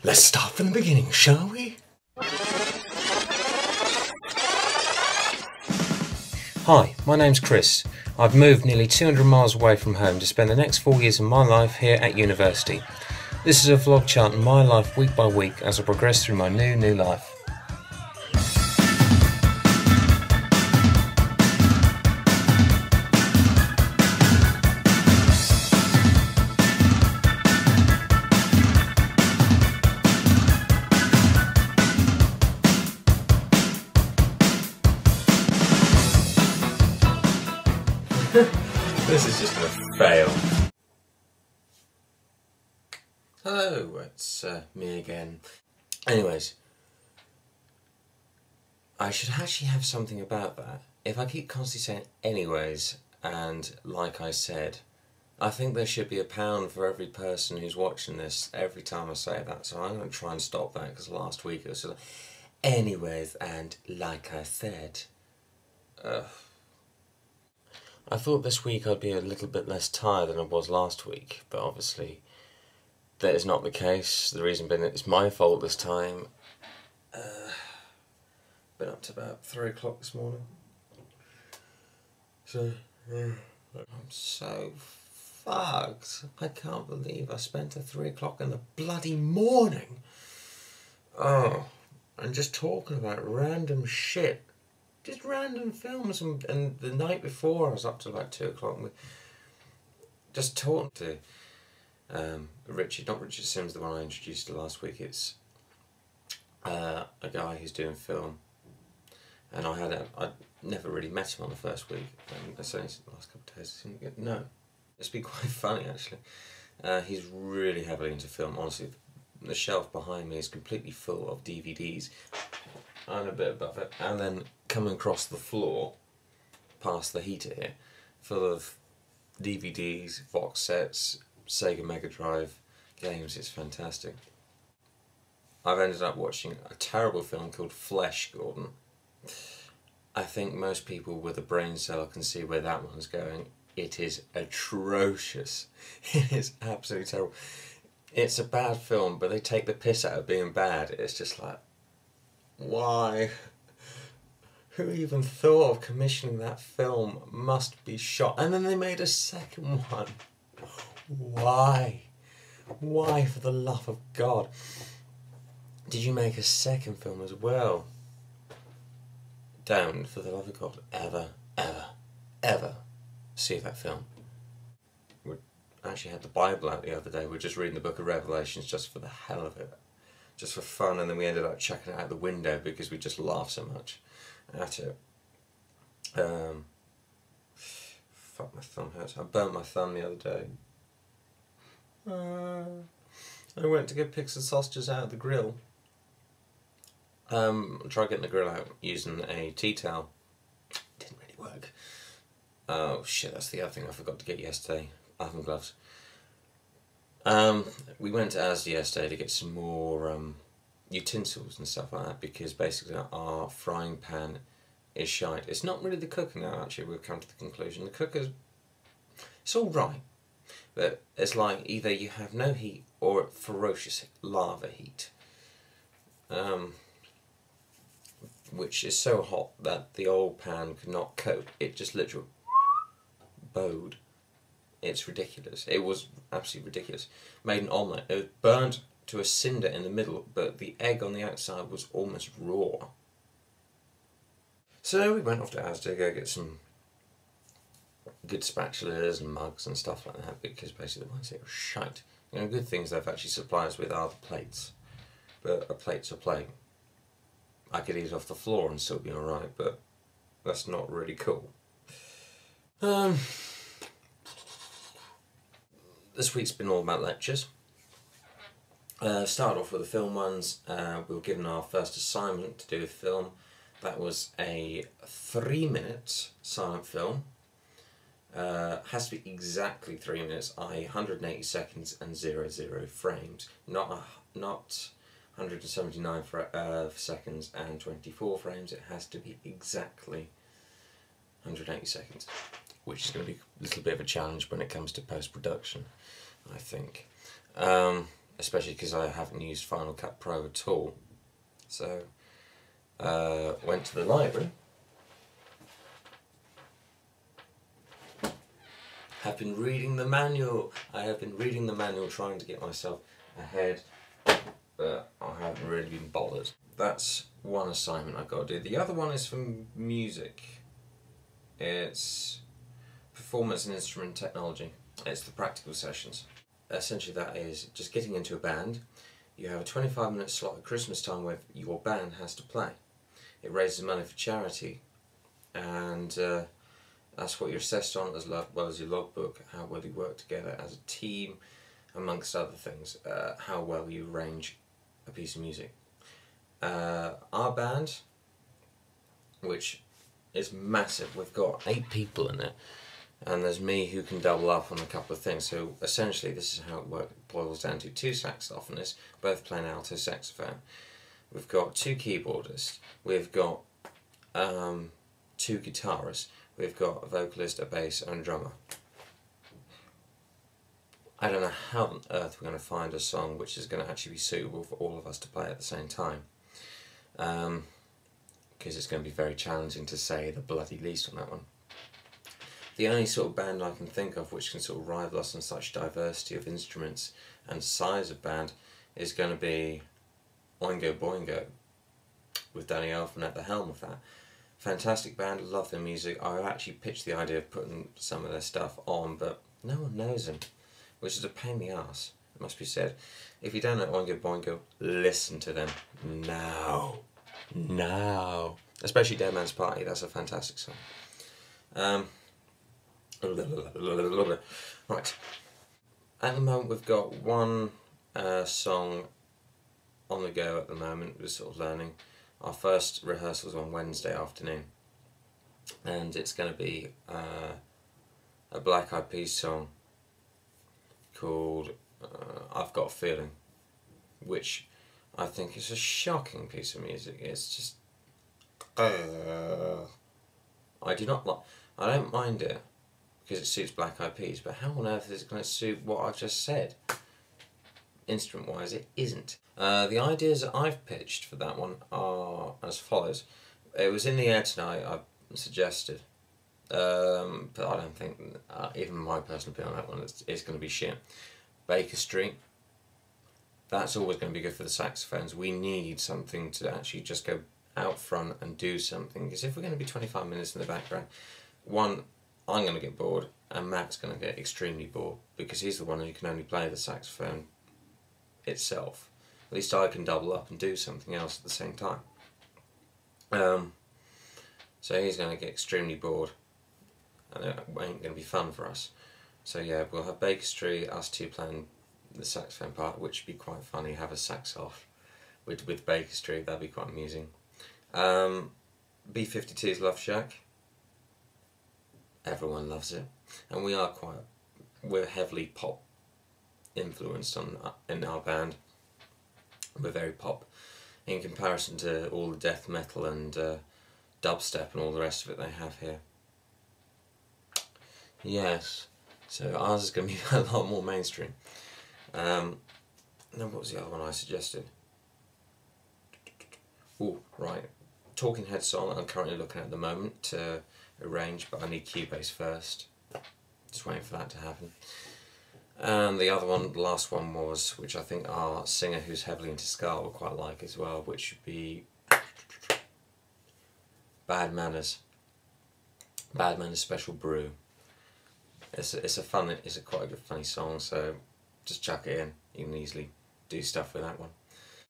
Let's start from the beginning, shall we? Hi, my name's Chris. I've moved nearly 200 miles away from home to spend the next 4 years of my life here at university. This is a vlog charting my life week by week as I progress through my new life. This is just a fail. Hello, it's me again. Anyways, I should actually have something about that. If I keep constantly saying anyways, and like I said, I think there should be £1 for every person who's watching this every time I say that, so I'm going to try and stop that, because last week it was like, anyways, and like I said. I thought this week I'd be a little bit less tired than I was last week, but obviously that is not the case. The reason being it's my fault this time. Been up to about 3 o'clock this morning. So, I'm so fucked. I can't believe I spent at 3 o'clock in the bloody morning. Oh, and just talking about random shit. Just random films, and the night before I was up to like 2 o'clock and just talking to Richard, not Richard Sims, the one I introduced to last week. It's a guy who's doing film, and I'd never really met him on the first week. It's only the last couple of days. No, it's been quite funny actually. He's really heavily into film. Honestly, the shelf behind me is completely full of DVDs. And a bit above it, and then coming across the floor, past the heater here, full of DVDs, box sets, Sega Mega Drive games. It's fantastic. I've ended up watching a terrible film called Flesh, Gordon. I think most people with a brain cell can see where that one's going. It is atrocious. It is absolutely terrible. It's a bad film, but they take the piss out of being bad. It's just like, why? Who even thought of commissioning that film? Must be shot. And then they made a second one. Why? Why, for the love of God? Did you make a second film as well? Don't, for the love of God, ever see that film. We actually had the Bible out the other day. We were just reading the book of Revelations just for the hell of it. Just for fun, and then we ended up chucking it out the window because we just laughed so much at it. Fuck, my thumb hurts. I burnt my thumb the other day. I went to go pick some sausages out of the grill. Tried getting the grill out using a tea towel. Didn't really work. Oh shit, that's the other thing I forgot to get yesterday. Oven gloves. We went to Asda yesterday to get some more utensils and stuff like that, because basically our frying pan is shite. It's not really the cooking now, actually. We've come to the conclusion. The cooker's, it's alright, but it's like either you have no heat or ferocious lava heat, which is so hot that the old pan could not cope. It just literally bowed. It's ridiculous. It was absolutely ridiculous. Made an omelette. It was burnt to a cinder in the middle, but the egg on the outside was almost raw. So we went off to Asda to go get some good spatulas and mugs and stuff like that, because basically the ones that were shite. You know, good things they've actually supplied us with are the plates. But a plate's a plate. I could eat off the floor and still be alright, but that's not really cool. This week's been all about lectures. Started off with the film ones. We were given our first assignment to do a film. That was a 3-minute silent film. Has to be exactly 3 minutes, i.e. 180 seconds and 00 frames. Not 179 seconds and 24 frames. It has to be exactly 180 seconds. Which is going to be a little bit of a challenge when it comes to post-production, I think. especially because I haven't used Final Cut Pro at all. So, went to the library. Have been reading the manual. I have been reading the manual, trying to get myself ahead, but I haven't really been bothered. That's one assignment I've got to do. The other one is from music. It's performance and instrument technology. It's the practical sessions. Essentially that is just getting into a band. You have a 25-minute slot at Christmas time where your band has to play. It raises money for charity, and that's what you're assessed on, as well as your logbook, how well you work together as a team, amongst other things, how well you arrange a piece of music. Our band, which is massive, we've got 8 people in it, and there's me who can double up on a couple of things. So essentially this is how it boils down to 2 saxophonists, both playing alto saxophone. We've got 2 keyboardists, we've got 2 guitarists, we've got a vocalist, a bass and a drummer. I don't know how on earth we're going to find a song which is going to actually be suitable for all of us to play at the same time. Because it's going to be very challenging to say the bloody least on that one. The only sort of band I can think of which can sort of rival us in such diversity of instruments and size of band is going to be Oingo Boingo, with Danny Elfman at the helm of that. Fantastic band, love their music. I actually pitched the idea of putting some of their stuff on, but no one knows them, which is a pain in the arse, it must be said. If you don't know Oingo Boingo, listen to them now. Now. Especially Dead Man's Party, that's a fantastic song. Right. At the moment we've got one song on the go at the moment. We're sort of learning. Our first rehearsal's on Wednesday afternoon, and it's going to be a Black Eyed Peas song called I've Got a Feeling, which I think is a shocking piece of music. It's just I don't mind it because it suits Black Eyed Peas, but how on earth is it going to suit what I've just said? Instrument wise, it isn't. The ideas that I've pitched for that one are as follows. It was in the air tonight, I suggested, but I don't think, even my personal opinion on that one, it's going to be shit. Baker Street, that's always going to be good for the saxophones. We need something to actually just go out front and do something, because if we're going to be 25 minutes in the background, one, I'm going to get bored, and Matt's going to get extremely bored, because he's the one who can only play the saxophone itself. At least I can double up and do something else at the same time. So he's going to get extremely bored, and it ain't going to be fun for us. So yeah, we'll have Baker Street, us 2 playing the saxophone part, which would be quite funny. Have a sax off with Baker Street, that'd be quite amusing. B-52's Love Shack. Everyone loves it, and we're heavily pop influenced in our band. We're very pop in comparison to all the death metal and dubstep and all the rest of it they have here. Yes, so ours is going to be a lot more mainstream. Then what was the other one I suggested? Oh, right. Talking Heads song I'm currently looking at the moment to arrange, but I need Cubase first. Just waiting for that to happen. And the other one, the last one was, which I think our singer who's heavily into ska will quite like as well, which should be Bad Manners. Bad Manners Special Brew. It's quite a good funny song, so just chuck it in. You can easily do stuff with that one.